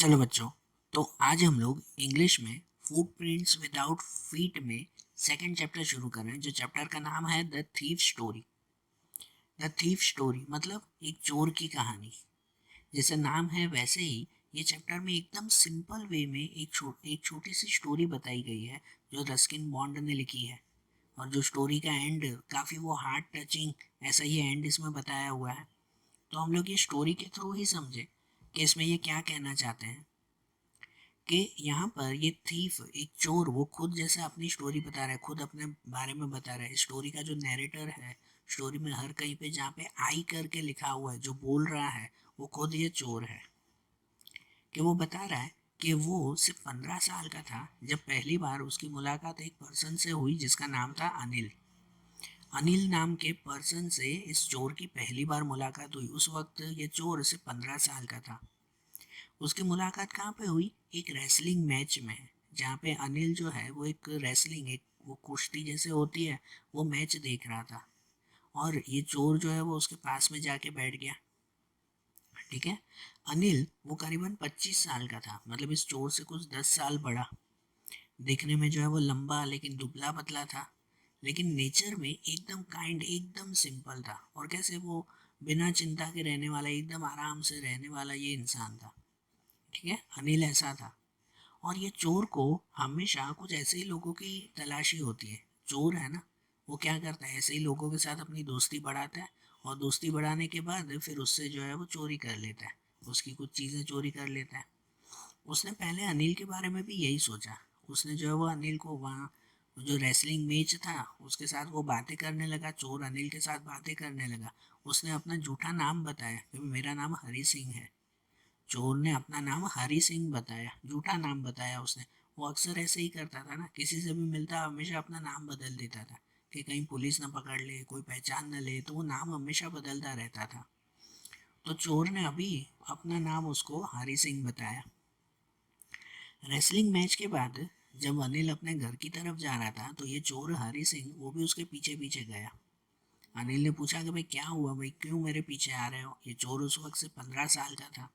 चलो बच्चों, तो आज हम लोग इंग्लिश में फुटप्रिंट्स विदाउट फीट में सेकंड चैप्टर शुरू कर रहे हैं, जो चैप्टर का नाम है the thief story. The thief story मतलब एक चोर की कहानी। जैसे नाम है वैसे ही ये चैप्टर में एकदम सिंपल वे में एक छोटी सी स्टोरी बताई गई है, जो रस्किन बॉन्ड ने लिखी है। और जो स्टोरी का एंड काफ़ी वो हार्ट टचिंग, ऐसा ही एंड इसमें बताया हुआ है। तो हम लोग ये स्टोरी के थ्रू ही समझे कि इसमें ये क्या कहना चाहते हैं कि यहाँ पर ये थीफ, एक चोर, वो खुद जैसे अपनी स्टोरी बता रहा है, खुद अपने बारे में बता रहा है। स्टोरी का जो नैरेटर है, स्टोरी में हर कहीं पे जहाँ पे आई करके लिखा हुआ है, जो बोल रहा है वो खुद ये चोर है। कि वो बता रहा है कि वो सिर्फ 15 साल का था जब पहली बार उसकी मुलाकात एक पर्सन से हुई जिसका नाम था अनिल। अनिल नाम के पर्सन से इस चोर की पहली बार मुलाकात हुई। उस वक्त ये चोर सिर्फ 15 साल का था। उसकी मुलाकात कहाँ पे हुई? एक रेसलिंग मैच में, जहाँ पे अनिल जो है वो एक रेसलिंग, एक वो कुश्ती जैसे होती है, वो मैच देख रहा था। और ये चोर जो है वो उसके पास में जाके बैठ गया। ठीक है। अनिल वो करीबन 25 साल का था, मतलब इस चोर से कुछ 10 साल बड़ा। दिखने में जो है वो लंबा लेकिन दुबला पतला था, लेकिन नेचर में एकदम काइंड, एकदम सिंपल था। और कैसे वो बिना चिंता के रहने वाला, एकदम आराम से रहने वाला ये इंसान था। ठीक है, अनिल ऐसा था। और ये चोर को हमेशा कुछ ऐसे ही लोगों की तलाशी होती है। चोर है ना, वो क्या करता है, ऐसे ही लोगों के साथ अपनी दोस्ती बढ़ाता है, और दोस्ती बढ़ाने के बाद फिर उससे जो है वो चोरी कर लेता है, उसकी कुछ चीज़ें चोरी कर लेता है। उसने पहले अनिल के बारे में भी यही सोचा। उसने जो है वो अनिल को वहाँ जो रेसलिंग मैच था उसके साथ वो बातें करने लगा, चोर अनिल के साथ बातें करने लगा। उसने अपना झूठा नाम बताया कि मेरा नाम हरी सिंह है। चोर ने अपना नाम हरी सिंह बताया, झूठा नाम बताया उसने। वो अक्सर ऐसे ही करता था ना, किसी से भी मिलता हमेशा अपना नाम बदल देता था कि कहीं पुलिस ना पकड़ ले, कोई पहचान न ले, तो वो नाम हमेशा बदलता रहता था। तो चोर ने अभी अपना नाम उसको हरी सिंह बताया। रेसलिंग मैच के बाद जब अनिल अपने घर की तरफ जा रहा था, तो ये चोर हरी सिंह वो भी उसके पीछे पीछे गया। अनिल ने पूछा कि भाई क्या हुआ, भाई क्यों मेरे पीछे आ रहे हो? ये चोर उस वक्त से 15 साल का था।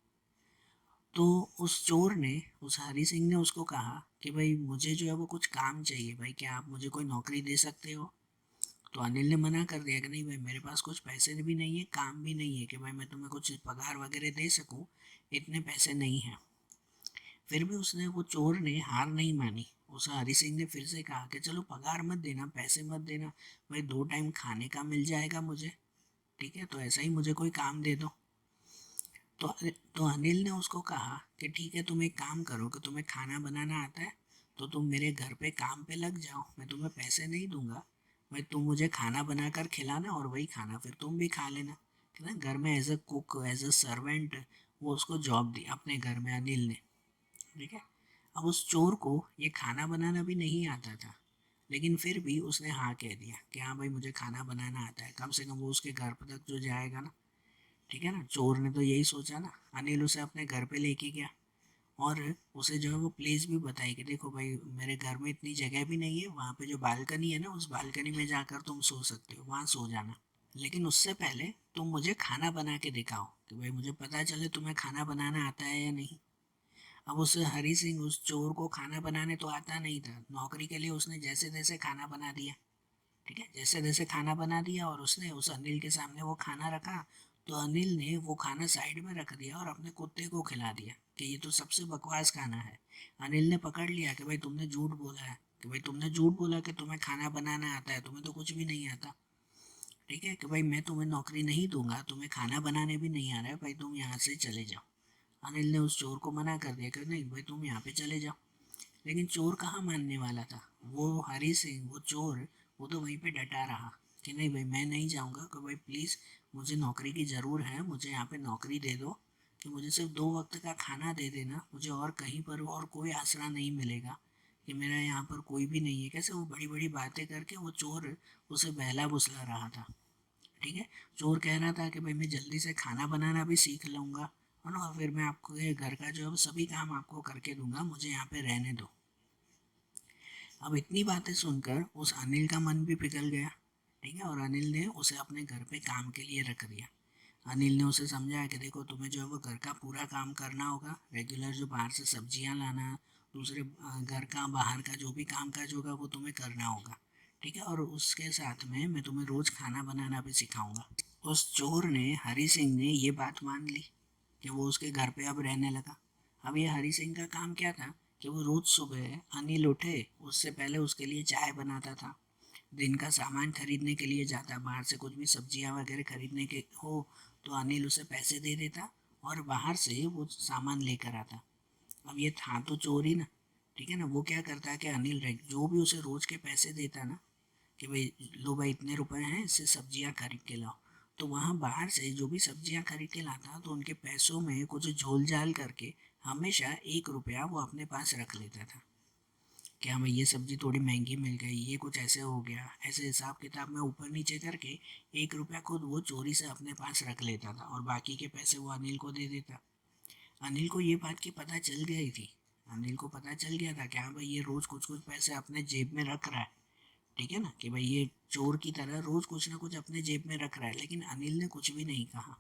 तो उस चोर ने, उस हरी सिंह ने उसको कहा कि भाई मुझे जो है वो कुछ काम चाहिए, भाई क्या आप मुझे कोई नौकरी दे सकते हो? तो अनिल ने मना कर दिया कि नहीं भाई, मेरे पास कुछ पैसे भी नहीं है, काम भी नहीं है कि भाई मैं तुम्हें कुछ पगार वगैरह दे सकूं, इतने पैसे नहीं हैं। फिर भी उसने, वो चोर ने हार नहीं मानी। उस हरी सिंह ने फिर से कहा कि चलो पगार मत देना, पैसे मत देना, भाई 2 टाइम खाने का मिल जाएगा मुझे। ठीक है, तो ऐसा ही मुझे कोई काम दे दो। तो अनिल ने उसको कहा कि ठीक है, तुम एक काम करो कि तुम्हें खाना बनाना आता है, तो तुम मेरे घर पे काम पे लग जाओ, मैं तुम्हें पैसे नहीं दूंगा, भाई तुम मुझे खाना बनाकर खिलाना और वही खाना फिर तुम भी खा लेना। है ना, घर में as a cook, as a servant वो उसको जॉब दी अपने घर में अनिल ने। ठीक है। अब उस चोर को ये खाना बनाना भी नहीं आता था, लेकिन फिर भी उसने हाँ कह दिया कि हाँ भाई मुझे खाना बनाना आता है, कम से कम वो उसके घर तक जो जाएगा ना। ठीक है ना, चोर ने तो यही सोचा ना। अनिल उसे अपने घर पे लेके गया, और उसे जो है वो प्लेस भी बताई कि देखो भाई मेरे घर में इतनी जगह भी नहीं है, वहाँ पे जो बालकनी है ना, उस बालकनी में जाकर तुम सो सकते हो, वहाँ सो जाना। लेकिन उससे पहले तुम मुझे खाना बना के दिखाओ कि भाई मुझे पता चले तुम्हें खाना बनाना आता है या नहीं। अब उस हरी सिंह, उस चोर को खाना बनाने तो आता नहीं था, नौकरी के लिए उसने जैसे तैसे खाना बना दिया। ठीक है, जैसे तैसे खाना बना दिया और उसने उस अनिल के सामने वो खाना रखा। तो अनिल ने वो खाना साइड में रख दिया और अपने कुत्ते को खिला दिया कि ये तो सबसे बकवास खाना है। अनिल ने पकड़ लिया कि भाई तुमने झूठ बोला है, कि भाई तुमने झूठ बोला कि तुम्हें खाना बनाना आता है, तुम्हें तो कुछ भी नहीं आता। ठीक है, कि भाई मैं तुम्हें नौकरी नहीं दूंगा, तुम्हें खाना बनाने भी नहीं आ रहा है, भाई तुम यहाँ से चले जाओ। अनिल ने उस चोर को मना कर दिया कि नहीं भाई तुम यहाँ पे चले जाओ। लेकिन चोर कहाँ मानने वाला था? वो हरी सिंह, वो चोर, वो तो वहीं पे डटा रहा कि नहीं भाई मैं नहीं जाऊँगा, कि भाई प्लीज़ मुझे नौकरी की ज़रूर है, मुझे यहाँ पे नौकरी दे दो, कि मुझे सिर्फ 2 वक्त का खाना दे देना, मुझे और कहीं पर और कोई आसरा नहीं मिलेगा, कि मेरा यहाँ पर कोई भी नहीं है। कैसे वो बड़ी बड़ी बातें करके वो चोर उसे बहला फुसला रहा था। ठीक है, चोर कह रहा था कि भाई मैं जल्दी से खाना बनाना भी सीख लूँगा, है ना, फिर मैं आपको ये घर का जो है वो सभी काम आपको करके दूंगा, मुझे यहाँ पे रहने दो। अब इतनी बातें सुनकर उस अनिल का मन भी पिघल गया। ठीक है, और अनिल ने उसे अपने घर पे काम के लिए रख दिया। अनिल ने उसे समझाया कि देखो तुम्हें जो है वो घर का पूरा काम करना होगा, रेगुलर जो बाहर से सब्जियां लाना, दूसरे घर का बाहर का जो भी काम काज होगा वो तुम्हें करना होगा, ठीक है, और उसके साथ में मैं तुम्हें रोज खाना बनाना भी सिखाऊंगा। उस चोर ने, हरी सिंह ने ये बात मान ली कि वो उसके घर पे अब रहने लगा। अब ये हरी सिंह का काम क्या था कि वो रोज सुबह अनिल उठे उससे पहले उसके लिए चाय बनाता था, दिन का सामान खरीदने के लिए जाता, बाहर से कुछ भी सब्जियां वगैरह खरीदने के हो तो अनिल उसे पैसे दे देता और बाहर से वो सामान लेकर आता। अब ये था तो चोर ही ना, ठीक है ना। वो क्या करता है कि अनिल जो भी उसे रोज के पैसे देता ना कि भाई लो भाई इतने रुपए हैं, इससे सब्जियां खरीद के लाओ, तो वहाँ बाहर से जो भी सब्जियां खरीद के लाता तो उनके पैसों में कुछ झोल झाल करके हमेशा 1 रुपया वो अपने पास रख लेता था कि हाँ भाई ये सब्जी थोड़ी महंगी मिल गई, ये कुछ ऐसे हो गया, ऐसे हिसाब किताब में ऊपर नीचे करके 1 रुपया खुद वो चोरी से अपने पास रख लेता था और बाकी के पैसे वो अनिल को दे देता। अनिल को ये बात की पता चल गई थी, अनिल को पता चल गया था कि हाँ भाई ये रोज कुछ कुछ पैसे अपने जेब में रख रहा है, ठीक है ना, कि भाई ये चोर की तरह रोज कुछ ना कुछ अपने जेब में रख रहा है। लेकिन अनिल ने कुछ भी नहीं कहा,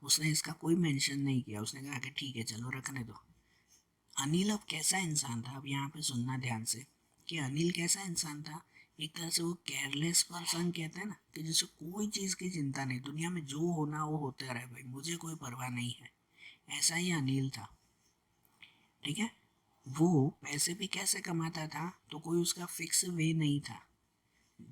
उसने इसका कोई मेंशन नहीं किया, उसने कहा कि ठीक है चलो रखने दो। अनिल अब कैसा इंसान था, अब यहाँ पे सुनना ध्यान से कि अनिल कैसा इंसान था। एक तरह से वो केयरलेस पर्सन कहते हैं ना, कि जिसे कोई चीज़ की चिंता नहीं, दुनिया में जो होना वो होता रहे भाई, मुझे कोई परवाह नहीं है, ऐसा ही अनिल था, ठीक है। वो पैसे भी कैसे कमाता था, तो कोई उसका फिक्स वे नहीं था,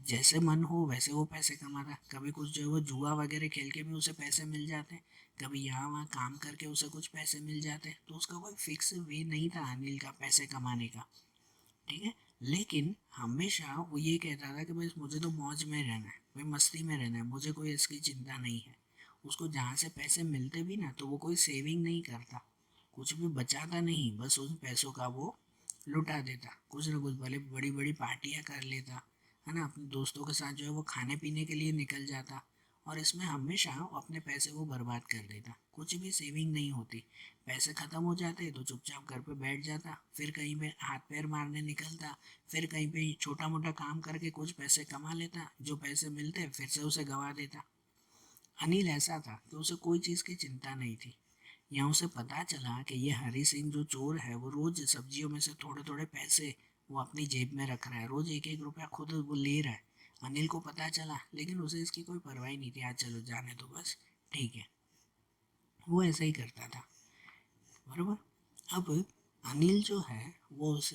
जैसे मन हो वैसे वो पैसे कमाता। कभी कुछ जो है वो जुआ वगैरह खेल के भी उसे पैसे मिल जाते, कभी यहाँ वहाँ काम करके उसे कुछ पैसे मिल जाते, तो उसका कोई फिक्स वे नहीं था अनिल का पैसे कमाने का, ठीक है। लेकिन हमेशा वो ये कहता था कि भाई मुझे तो मौज में रहना है, भाई मस्ती में रहना है, मुझे कोई इसकी चिंता नहीं है। उसको जहाँ से पैसे मिलते भी ना तो वो कोई सेविंग नहीं करता, कुछ भी बचाता नहीं, बस उन पैसों का वो लुटा देता, कुछ ना कुछ भले बड़ी बड़ी पार्टियां कर लेता, है ना, अपने दोस्तों के साथ जो है वो खाने पीने के लिए निकल जाता, और इसमें हमेशा वो अपने पैसे वो बर्बाद कर देता, कुछ भी सेविंग नहीं होती। पैसे ख़त्म हो जाते तो चुपचाप घर पे बैठ जाता, फिर कहीं पे हाथ पैर मारने निकलता, फिर कहीं पे छोटा मोटा काम करके कुछ पैसे कमा लेता, जो पैसे मिलते फिर से उसे गवा देता। अनिल ऐसा था कि उसे कोई चीज़ की चिंता नहीं थी। यहाँ उसे पता चला कि ये हरी सिंह जो चोर है वो रोज सब्जियों में से थोड़े थोड़े पैसे वो अपनी जेब में रख रहा है, रोज 1 1 रुपया खुद वो ले रहा है। अनिल को पता चला लेकिन उसे इसकी कोई परवाह नहीं थी, आज चलो जाने दो बस, ठीक है, वो ऐसा ही करता था, बराबर। अब अनिल जो है वो उस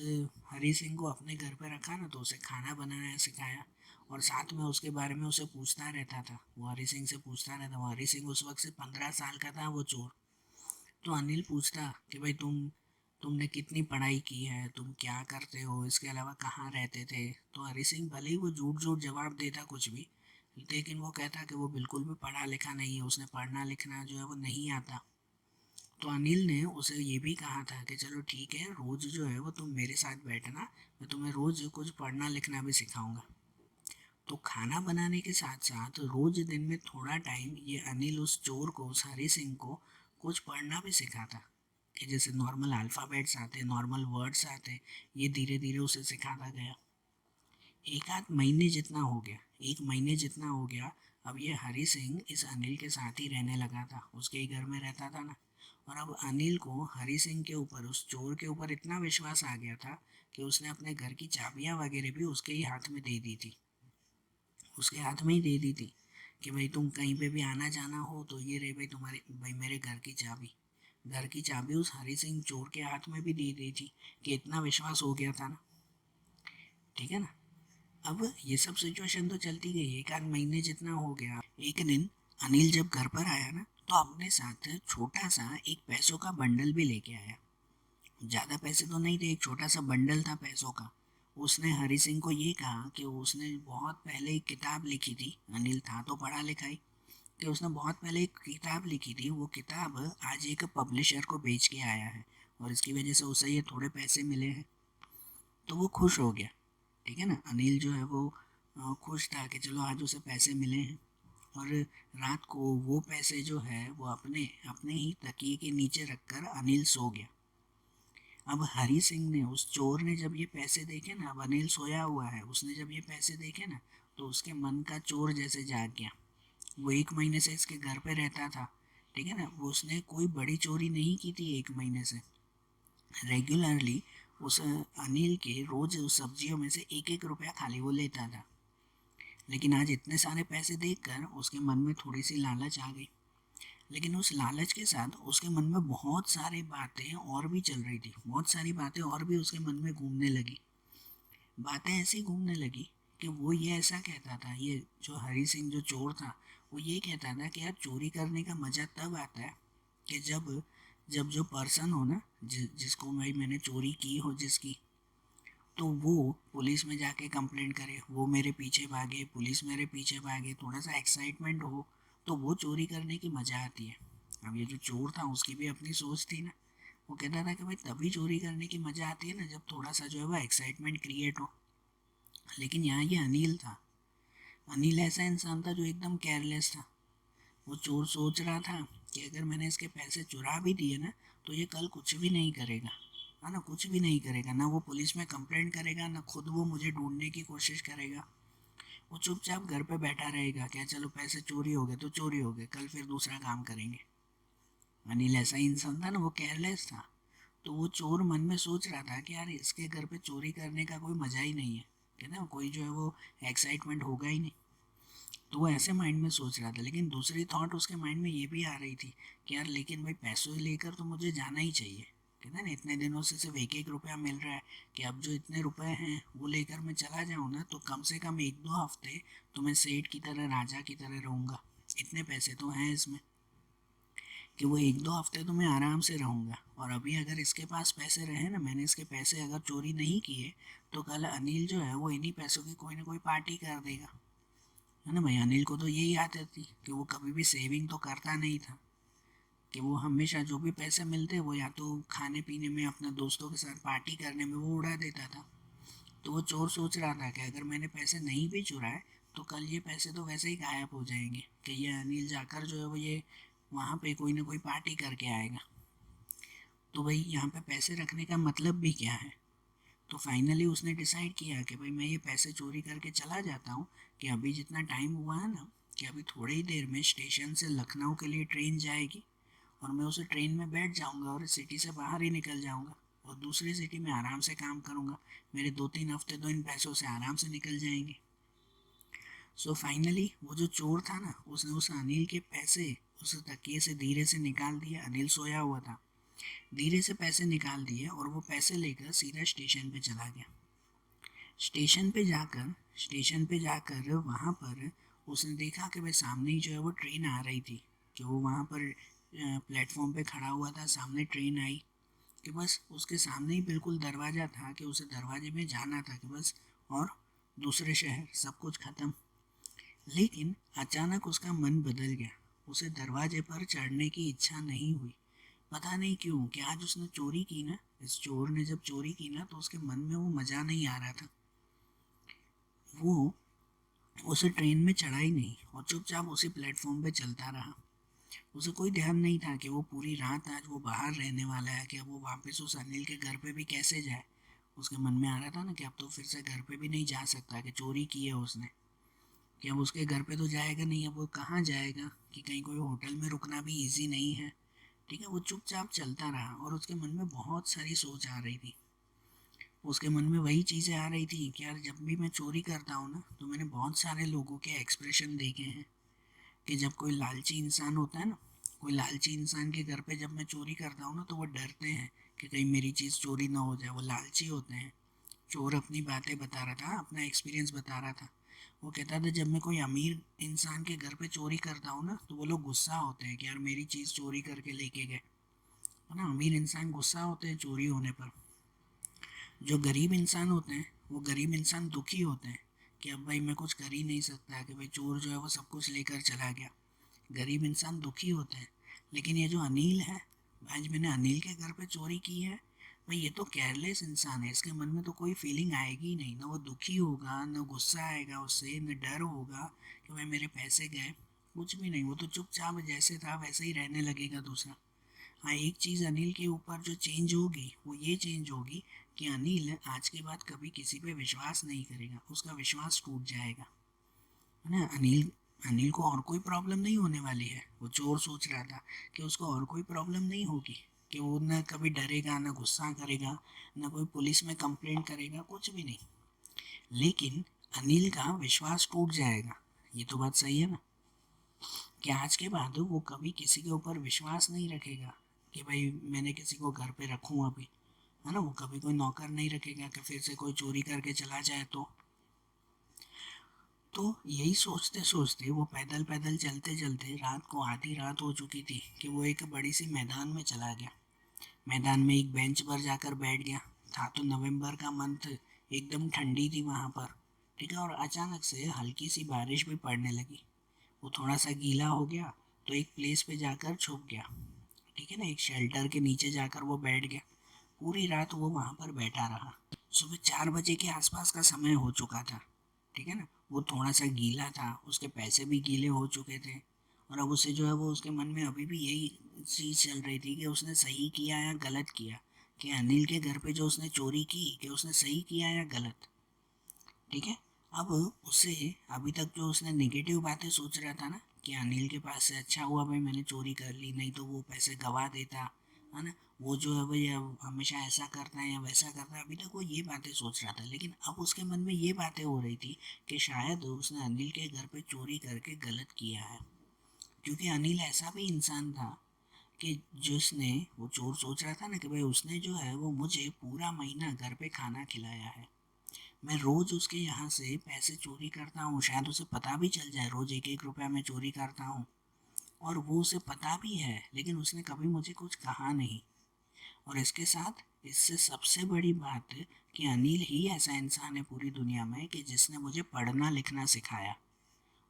हरी सिंह को अपने घर पे रखा ना, तो उसे खाना बनाना सिखाया और साथ में उसके बारे में उसे पूछता रहता था, वो हरी सिंह से पूछता रहता। वो हरी सिंह उस वक्त से 15 साल का था वो चोर। तो अनिल पूछता कि भाई तुमने कितनी पढ़ाई की है, तुम क्या करते हो, इसके अलावा कहाँ रहते थे। तो हरी सिंह भले ही वो झूठ झूठ जवाब देता कुछ भी, लेकिन वो कहता कि वो बिल्कुल भी पढ़ा लिखा नहीं है, उसने पढ़ना लिखना जो है वो नहीं आता। तो अनिल ने उसे ये भी कहा था कि चलो ठीक है, रोज जो है वो तुम मेरे साथ बैठना, मैं तुम्हें रोज कुछ पढ़ना लिखना भी सिखाऊंगा। तो खाना बनाने के साथ साथ रोज दिन में थोड़ा टाइम ये अनिल उस चोर को, उस हरी सिंह को कुछ पढ़ना भी सिखाता, कि जैसे नॉर्मल अल्फ़ाबेट्स आते, नॉर्मल वर्ड्स आते, ये धीरे धीरे उसे सिखाता गया। एक आध महीने जितना हो गया, 1 महीने जितना हो गया, अब ये हरी सिंह इस अनिल के साथ ही रहने लगा था, उसके ही घर में रहता था ना। और अब अनिल को हरी सिंह के ऊपर, उस चोर के ऊपर इतना विश्वास आ गया था कि उसने अपने घर की चाबियां वगैरह भी उसके ही हाथ में दे दी थी, उसके हाथ में ही दे दी थी कि भाई तुम कहीं पे भी आना जाना हो तो ये रही भाई तुम्हारी, भाई मेरे घर की चाबी। घर की चाबी उस हरी सिंह चोर के हाथ में भी दे दी थी, कि इतना विश्वास हो गया था ना, ठीक है ना। अब ये सब सिचुएशन तो चलती गई, 1 आध महीने जितना हो गया। एक दिन अनिल जब घर पर आया ना, तो अपने साथ छोटा सा एक पैसों का बंडल भी लेके आया। ज़्यादा पैसे तो नहीं थे, एक छोटा सा बंडल था पैसों का। उसने हरी सिंह को ये कहा कि उसने बहुत पहले एक किताब लिखी थी, अनिल था तो पढ़ा लिखा ही, कि उसने बहुत पहले एक किताब लिखी थी, वो किताब आज एक पब्लिशर को बेच के आया है और इसकी वजह से उसे ये थोड़े पैसे मिले हैं। तो वो खुश हो गया, ठीक है ना। अनिल जो है वो खुश था कि चलो आज उसे पैसे मिले हैं। और रात को वो पैसे जो है वो अपने अपने ही तकिए के नीचे रखकर अनिल सो गया। अब हरी सिंह ने, उस चोर ने जब ये पैसे देखे ना, अब अनिल सोया हुआ है, उसने जब ये पैसे देखे ना, तो उसके मन का चोर जैसे जाग गया वो 1 महीने से इसके घर पे रहता था, ठीक है ना। वो उसने कोई बड़ी चोरी नहीं की थी 1 महीने से। रेगुलरली उस अनिल के रोज उस सब्जियों में से 1-1 रुपया खाली वो लेता था। लेकिन आज इतने सारे पैसे देखकर उसके मन में थोड़ी सी लालच आ गई। लेकिन उस लालच के साथ उसके मन में बहुत सारी बातें और भी चल रही थी, बहुत सारी बातें और भी उसके मन में घूमने लगी। बातें ऐसी घूमने लगी कि वो ये ऐसा कहता था, ये जो हरी सिंह जो चोर था, वो ये कहता था कि यार चोरी करने का मज़ा तब आता है कि जब जब जो पर्सन हो ना, जिसको भाई मैंने चोरी की हो जिसकी, तो वो पुलिस में जाके कंप्लेंट करे, वो मेरे पीछे भागे, पुलिस मेरे पीछे भागे, थोड़ा सा एक्साइटमेंट हो, तो वो चोरी करने की मज़ा आती है। अब ये जो चोर था उसकी भी अपनी सोच थी ना। वो कहता था कि भाई तभी चोरी करने की मज़ा आती है ना जब थोड़ा सा जो है वो एक्साइटमेंट क्रिएट हो। लेकिन यहाँ ये अनिल था। अनिल ऐसा इंसान था जो एकदम केयरलेस था। वो चोर सोच रहा था कि अगर मैंने इसके पैसे चुरा भी दिए ना, तो ये कल कुछ भी नहीं करेगा, है ना, कुछ भी नहीं करेगा। ना वो पुलिस में कंप्लेंट करेगा, ना खुद वो मुझे ढूंढने की कोशिश करेगा। वो चुपचाप घर पे बैठा रहेगा, क्या चलो पैसे चोरी हो गए तो चोरी हो गए, कल फिर दूसरा काम करेंगे। अनिल ऐसा ही इंसान था ना, वो केयरलेस था। तो वो चोर मन में सोच रहा था कि यार इसके घर पे चोरी करने का कोई मज़ा ही नहीं है, कि ना कोई जो है वो एक्साइटमेंट होगा ही नहीं। तो वो ऐसे माइंड में सोच रहा था। लेकिन दूसरी थॉट उसके माइंड में ये भी आ रही थी कि यार लेकिन भाई पैसों लेकर तो मुझे जाना ही चाहिए, कहते ना इतने दिनों से सिर्फ 1-1 रुपया मिल रहा है, कि अब जो इतने रुपए हैं वो लेकर मैं चला जाऊँ ना, तो कम से कम 1-2 हफ्ते तो मैं सेठ की तरह, राजा की तरह रहूँगा। इतने पैसे तो हैं इसमें कि वो 1-2 हफ्ते तो मैं आराम से रहूँगा। और अभी अगर इसके पास पैसे रहे ना, मैंने इसके पैसे अगर चोरी नहीं किए, तो कल अनिल जो है वो इन्हीं पैसों की कोई ना कोई पार्टी कर देगा, है ना भाई। अनिल को तो यही आदत थी कि वो कभी भी सेविंग तो करता नहीं था, कि वो हमेशा जो भी पैसे मिलते वो या तो खाने पीने में, अपने दोस्तों के साथ पार्टी करने में वो उड़ा देता था। तो वो चोर सोच रहा था कि अगर मैंने पैसे नहीं भी चुराए, तो कल ये पैसे तो वैसे ही गायब हो जाएंगे, कि ये अनिल जाकर जो है वो ये वहाँ पे कोई ना कोई पार्टी करके आएगा। तो भाई यहाँ पे पैसे रखने का मतलब भी क्या है। तो फाइनली उसने डिसाइड किया कि भाई मैं ये पैसे चोरी करके चला जाता हूँ, कि अभी जितना टाइम हुआ है ना, कि अभी थोड़ी ही देर में स्टेशन से लखनऊ के लिए ट्रेन जाएगी, और मैं उस ट्रेन में बैठ जाऊँगा और सिटी से बाहर ही निकल जाऊँगा, और दूसरी सिटी में आराम से काम करूँगा। मेरे 2-3 हफ्ते तो इन पैसों से आराम से निकल जाएंगे। सो फाइनली वो जो चोर था ना, उसने उस अनिल के पैसे उस तकिए से धीरे से निकाल दिए। अनिल सोया हुआ था। धीरे से पैसे निकाल दिए और वो पैसे लेकर सीधा स्टेशन पे चला गया। स्टेशन पे जाकर वहाँ पर उसने देखा कि भाई सामने ही जो है वो ट्रेन आ रही थी, कि वो वहाँ पर प्लेटफॉर्म पे खड़ा हुआ था। सामने ट्रेन आई कि बस उसके सामने ही बिल्कुल दरवाज़ा था, कि उसे दरवाजे में जाना था कि बस, और दूसरे शहर सब कुछ ख़त्म। लेकिन अचानक उसका मन बदल गया। उसे दरवाजे पर चढ़ने की इच्छा नहीं हुई। पता नहीं क्यों, कि आज उसने चोरी की ना, इस चोर ने जब चोरी की ना, तो उसके मन में वो मज़ा नहीं आ रहा था। वो उसे ट्रेन में चढ़ा ही नहीं और चुपचाप उसी प्लेटफॉर्म पे चलता रहा। उसे कोई ध्यान नहीं था कि वो पूरी रात आज वो बाहर रहने वाला है, कि अब वो वापस उस अनिल के घर पे भी कैसे जाए। उसके मन में आ रहा था ना कि अब तो फिर से घर पे भी नहीं जा सकता, कि चोरी की है उसने, कि अब उसके घर पे तो जाएगा नहीं, अब वो कहाँ जाएगा, कि कहीं कोई होटल में रुकना भी इजी नहीं है। ठीक है, वो चुपचाप चलता रहा और उसके मन में बहुत सारी सोच आ रही थी। उसके मन में वही चीज़ें आ रही थी कि यार जब भी मैं चोरी करता हूँ ना, तो मैंने बहुत सारे लोगों के एक्सप्रेशन देखे हैं, कि जब कोई लालची इंसान होता है ना, कोई लालची इंसान के घर पे जब मैं चोरी करता हूँ ना, तो वो डरते हैं कि कहीं मेरी चीज़ चोरी ना हो जाए। वो लालची होते हैं। चोर अपनी बातें बता रहा था, अपना एक्सपीरियंस बता रहा था। वो कहता था जब मैं कोई अमीर इंसान के घर पे चोरी करता हूँ ना, तो वो लोग गुस्सा होते हैं कि यार मेरी चीज़ चोरी करके लेके गए, है ना। अमीर इंसान गुस्सा होते हैं चोरी होने पर। जो गरीब इंसान होते हैं, वो गरीब इंसान दुखी होते हैं कि अब भाई मैं कुछ कर ही नहीं सकता, कि भाई चोर जो है वो सब कुछ लेकर चला गया। गरीब इंसान दुखी होते हैं। लेकिन ये जो अनिल है, आज मैंने अनिल के घर पे चोरी की है, भाई ये तो केयरलेस इंसान है। इसके मन में तो कोई फीलिंग आएगी ही नहीं, ना वो दुखी होगा, ना गुस्सा आएगा उससे, न डर होगा कि भाई मेरे पैसे गए, कुछ भी नहीं। वो तो चुपचाप जैसे था वैसे ही रहने लगेगा दूसरा। हाँ, एक चीज़ अनिल के ऊपर जो चेंज होगी वो ये चेंज होगी कि अनिल आज के बाद कभी किसी पे विश्वास नहीं करेगा, उसका विश्वास टूट जाएगा, है ना। अनिल अनिल को और कोई प्रॉब्लम नहीं होने वाली है। वो चोर सोच रहा था कि उसको और कोई प्रॉब्लम नहीं होगी, कि वो न कभी डरेगा, न गुस्सा करेगा, न कोई पुलिस में कंप्लेंट करेगा, कुछ भी नहीं। लेकिन अनिल का विश्वास टूट जाएगा। ये तो बात सही है ना, कि आज के बाद वो कभी किसी के ऊपर विश्वास नहीं रखेगा कि भाई मैंने किसी को घर पे रखूं अभी, है ना। वो कभी कोई नौकर नहीं रखेगा कि फिर से कोई चोरी करके चला जाए तो यही सोचते सोचते वो पैदल पैदल चलते चलते, रात को आधी रात हो चुकी थी, कि वो एक बड़ी सी मैदान में चला गया। मैदान में एक बेंच पर जाकर बैठ गया। था तो नवंबर का मंथ, एकदम ठंडी थी वहाँ पर, ठीक है। और अचानक से हल्की सी बारिश भी पड़ने लगी। वो थोड़ा सा गीला हो गया तो एक प्लेस पे जाकर छुप गया, ठीक है ना। एक शेल्टर के नीचे जाकर वो बैठ गया। पूरी रात वो वहाँ पर बैठा रहा। सुबह 4 बजे के आसपास का समय हो चुका था, ठीक है ना। वो थोड़ा सा गीला था, उसके पैसे भी गीले हो चुके थे, और अब उसे जो है वो उसके मन में अभी भी यही चीज़ चल रही थी कि उसने सही किया या गलत किया, कि अनिल के घर पे जो उसने चोरी की, कि उसने सही किया या गलत, ठीक है। अब उसे अभी तक जो उसने नेगेटिव बातें सोच रहा था ना, कि अनिल के पास से अच्छा हुआ भाई मैंने चोरी कर ली, नहीं तो वो पैसे गवा देता, है ना। वो जो है भाई अब हमेशा ऐसा करता है या वैसा करता है, अभी तक वो ये बातें सोच रहा था। लेकिन अब उसके मन में ये बातें हो रही थी कि शायद उसने अनिल के घर पे चोरी करके गलत किया है। क्योंकि अनिल ऐसा भी इंसान था कि जिसने, वो चोर सोच रहा था ना कि भाई उसने जो है वो मुझे पूरा महीना घर पे खाना खिलाया है। मैं रोज उसके यहाँ से पैसे चोरी करता हूँ, शायद उसे पता भी चल जाए रोज एक एक रुपया मैं चोरी करता हूँ, और वो उसे पता भी है, लेकिन उसने कभी मुझे कुछ कहा नहीं। और इसके साथ, इससे सबसे बड़ी बात, कि अनिल ही ऐसा इंसान है पूरी दुनिया में कि जिसने मुझे पढ़ना लिखना सिखाया।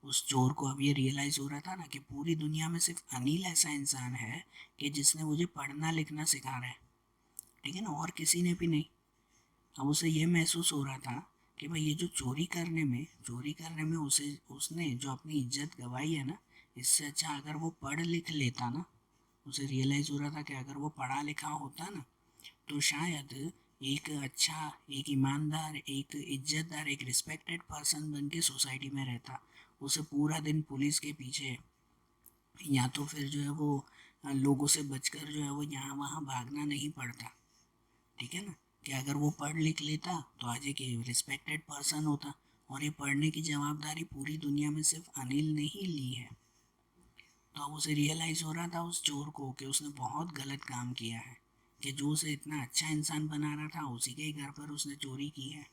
उस चोर को अब ये रियलाइज हो रहा था ना कि पूरी दुनिया में सिर्फ अनिल ऐसा इंसान है कि जिसने मुझे पढ़ना लिखना सिखा रहा है, ठीक है ना, और किसी ने भी नहीं। अब उसे ये महसूस हो रहा था कि भाई ये जो चोरी करने में उसे उसने जो अपनी इज्जत गवाई है ना, इससे अच्छा अगर वो पढ़ लिख लेता ना, उसे रियलाइज़ हो रहा था कि अगर वो पढ़ा लिखा होता ना, तो शायद एक अच्छा, एक ईमानदार, एक इज्जतदार, एक रिस्पेक्टेड पर्सन बन के सोसाइटी में रहता। उसे पूरा दिन पुलिस के पीछे, या तो फिर जो है वो लोगों से बचकर जो है वो यहाँ वहाँ भागना नहीं पड़ता, ठीक है ना। कि अगर वो पढ़ लिख लेता तो आज एक रिस्पेक्टेड पर्सन होता। और ये पढ़ने की जवाबदारी पूरी दुनिया में सिर्फ अनिल ने ही ली है। तो अब उसे रियलाइज़ हो रहा था उस चोर को कि उसने बहुत गलत काम किया है, कि जो उसे इतना अच्छा इंसान बना रहा था उसी के ही घर पर उसने चोरी की है।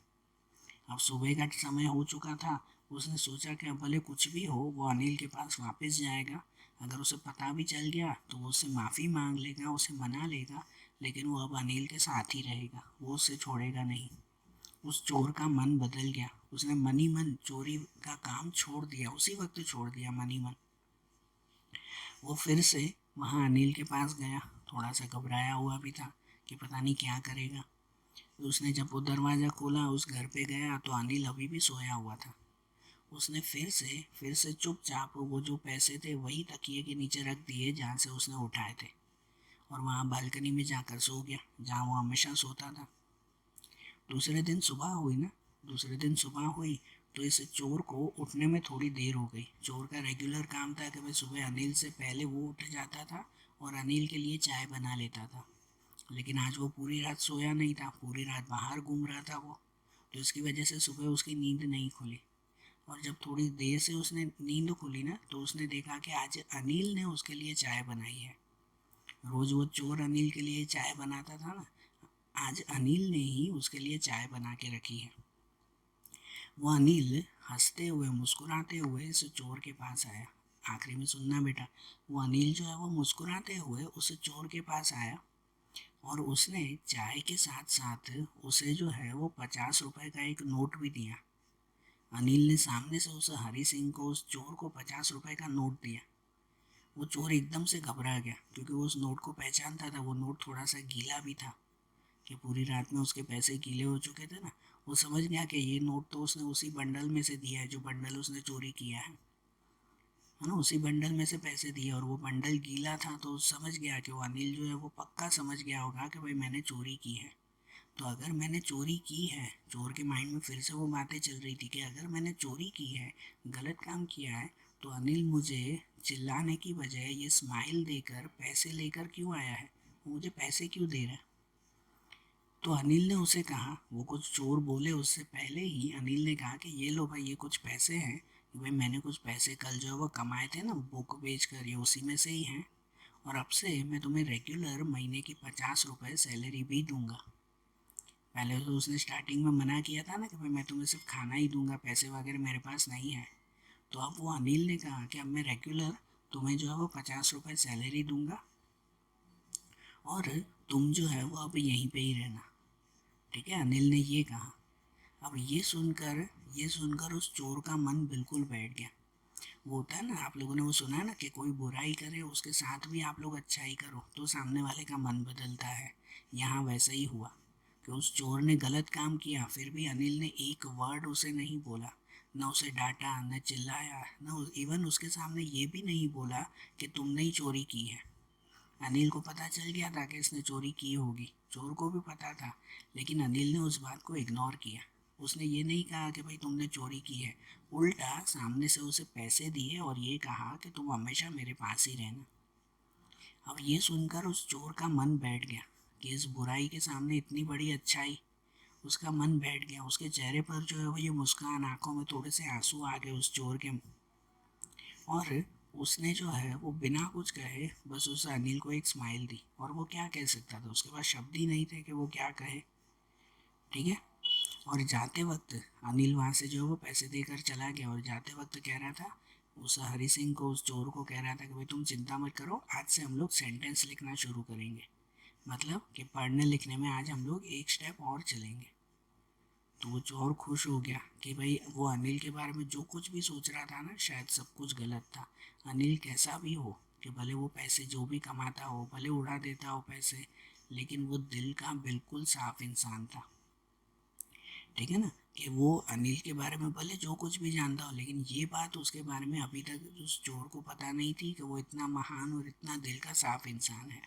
अब सुबह का समय हो चुका था। उसने सोचा कि अब भले कुछ भी हो वो अनिल के पास वापस जाएगा। अगर उसे पता भी चल गया तो वो उससे माफ़ी मांग लेगा, उसे मना लेगा, लेकिन वो अब अनिल के साथ ही रहेगा, वो उसे छोड़ेगा नहीं। उस चोर का मन बदल गया। उसने मनी मन चोरी का काम छोड़ दिया, उसी वक्त छोड़ दिया मनी मन। वो फिर से वहाँ अनिल के पास गया। थोड़ा सा घबराया हुआ भी था कि पता नहीं क्या करेगा। तो उसने जब वो दरवाज़ा खोला, उस घर पे गया, तो अनिल अभी भी सोया हुआ था। उसने फिर से चुपचाप वो जो पैसे थे वही तकिए के नीचे रख दिए जहाँ से उसने उठाए थे, और वहाँ बालकनी में जाकर सो गया, जहाँ वो हमेशा सोता था। दूसरे दिन सुबह हुई ना, दूसरे दिन सुबह हुई तो इस चोर को उठने में थोड़ी देर हो गई। चोर का रेगुलर काम था कि भाई सुबह अनिल से पहले वो उठ जाता था और अनिल के लिए चाय बना लेता था। लेकिन आज वो पूरी रात सोया नहीं था, पूरी रात बाहर घूम रहा था वो। तो इसकी वजह से सुबह उसकी नींद नहीं खुली। और जब थोड़ी देर से उसने नींद खुली ना, तो उसने देखा कि आज अनिल ने उसके लिए चाय बनाई है। रोज वो चोर अनिल के लिए चाय बनाता था ना, आज अनिल ने ही उसके लिए चाय बना के रखी है। वो अनिल हंसते हुए मुस्कुराते हुए इस चोर के पास आया। आखिरी में सुनना बेटा, वो अनिल जो है वो मुस्कुराते हुए उस चोर के पास आया, और उसने चाय के साथ साथ उसे जो है वो 50 रुपए का एक नोट भी दिया। अनिल ने सामने से उस हरी सिंह को, उस चोर को 50 रुपए का नोट दिया। वो चोर एकदम से घबरा गया, क्योंकि वो उस नोट को पहचानता था। वो नोट थोड़ा सा गीला भी था, कि पूरी रात में उसके पैसे गीले हो चुके थे ना। वो समझ गया कि ये नोट तो उसने उसी बंडल में से दिया है जो बंडल उसने चोरी किया है ना। उसी बंडल में से पैसे दिए, और वो बंडल गीला था, तो समझ गया कि वो अनिल जो है वो पक्का समझ गया होगा कि भाई मैंने चोरी की है। तो अगर मैंने चोरी की है, चोर के माइंड में फिर से वो बातें चल रही थी कि अगर मैंने चोरी की है, गलत काम किया है, तो अनिल मुझे चिल्लाने की बजाय ये स्माइल देकर पैसे लेकर क्यों आया है, वो मुझे पैसे क्यों दे रहा है। तो अनिल ने उसे कहा, वो कुछ चोर बोले उससे पहले ही अनिल ने कहा कि ये लो भाई, ये कुछ पैसे हैं कि भाई मैंने कुछ पैसे कल जो है वो कमाए थे ना बुक बेच कर, ये उसी में से ही हैं, और अब से मैं तुम्हें रेगुलर महीने की 50 रुपये सैलरी भी दूंगा। पहले तो उसने स्टार्टिंग में मना किया था ना कि भाई मैं तुम्हें सिर्फ खाना ही दूंगा, पैसे वगैरह मेरे पास नहीं है। तो अब वो अनिल ने कहा कि अब मैं रेगुलर तुम्हें जो है वो 50 रुपये सैलरी दूंगा, और तुम जो है वो अब यहीं पे ही रहना। ठीक है, अनिल ने ये कहा। अब ये सुनकर उस चोर का मन बिल्कुल बैठ गया। वो होता है ना, आप लोगों ने वो सुना है ना कि कोई बुराई करे उसके साथ भी आप लोग अच्छाई करो तो सामने वाले का मन बदलता है। यहाँ वैसा ही हुआ कि उस चोर ने गलत काम किया, फिर भी अनिल ने एक वर्ड उसे नहीं बोला, न उसे डांटा, न चिल्लाया, न इवन उसके सामने ये भी नहीं बोला कि तुमने ही चोरी की है। अनिल को पता चल गया था कि इसने चोरी की होगी, चोर को भी पता था, लेकिन अनिल ने उस बात को इग्नोर किया। उसने ये नहीं कहा कि भाई तुमने चोरी की है, उल्टा सामने से उसे पैसे दिए और ये कहा कि तुम हमेशा मेरे पास ही रहना। अब ये सुनकर उस चोर का मन बैठ गया कि इस बुराई के सामने इतनी बड़ी अच्छाई। उसका मन बैठ गया, उसके चेहरे पर जो है वो ये मुस्कान, आंखों में थोड़े से आंसू आ गए उस चोर के। और उसने जो है वो बिना कुछ कहे बस उस अनिल को एक स्माइल दी, और वो क्या कह सकता था, उसके पास शब्द ही नहीं थे कि वो क्या कहे। ठीक है, और जाते वक्त अनिल वहाँ से जो है वो पैसे देकर चला गया, और जाते वक्त कह रहा था उस हरी सिंह को, उस चोर को कह रहा था कि भाई तुम चिंता मत करो, आज से हम लोग सेंटेंस लिखना शुरू करेंगे, मतलब कि पढ़ने लिखने में आज हम लोग एक स्टेप और चलेंगे। तो वो चोर खुश हो गया कि भाई वो अनिल के बारे में जो कुछ भी सोच रहा था ना, शायद सब कुछ गलत था। अनिल कैसा भी हो, कि भले वो पैसे जो भी कमाता हो, भले उड़ा देता हो पैसे, लेकिन वो दिल का बिल्कुल साफ इंसान था। ठीक है ना, कि वो अनिल के बारे में भले जो कुछ भी जानता हो, लेकिन ये बात उसके बारे में अभी तक उस चोर को पता नहीं थी कि वो इतना महान और इतना दिल का साफ इंसान है।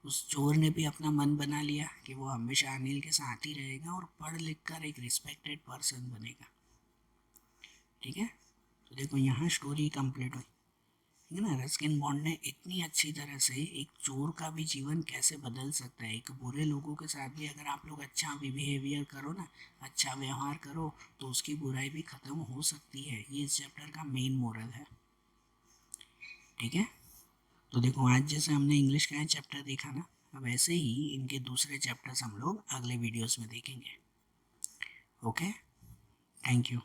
उस चोर ने भी अपना मन बना लिया कि वो हमेशा अनिल के साथ ही रहेगा और पढ़ लिख कर एक रिस्पेक्टेड पर्सन बनेगा। ठीक है, तो देखो यहाँ स्टोरी कंप्लीट हुई। ठीक है ना, रस्किन बॉन्ड ने इतनी अच्छी तरह से एक चोर का भी जीवन कैसे बदल सकता है, एक बुरे लोगों के साथ भी अगर आप लोग अच्छा बिहेवियर करो ना, अच्छा व्यवहार करो, तो उसकी बुराई भी ख़त्म हो सकती है। ये इस चैप्टर का मेन मोरल है। ठीक है, तो देखो आज जैसे हमने इंग्लिश का चैप्टर देखा ना, अब ऐसे ही इनके दूसरे चैप्टर्स हम लोग अगले वीडियोस में देखेंगे। Okay, thank you.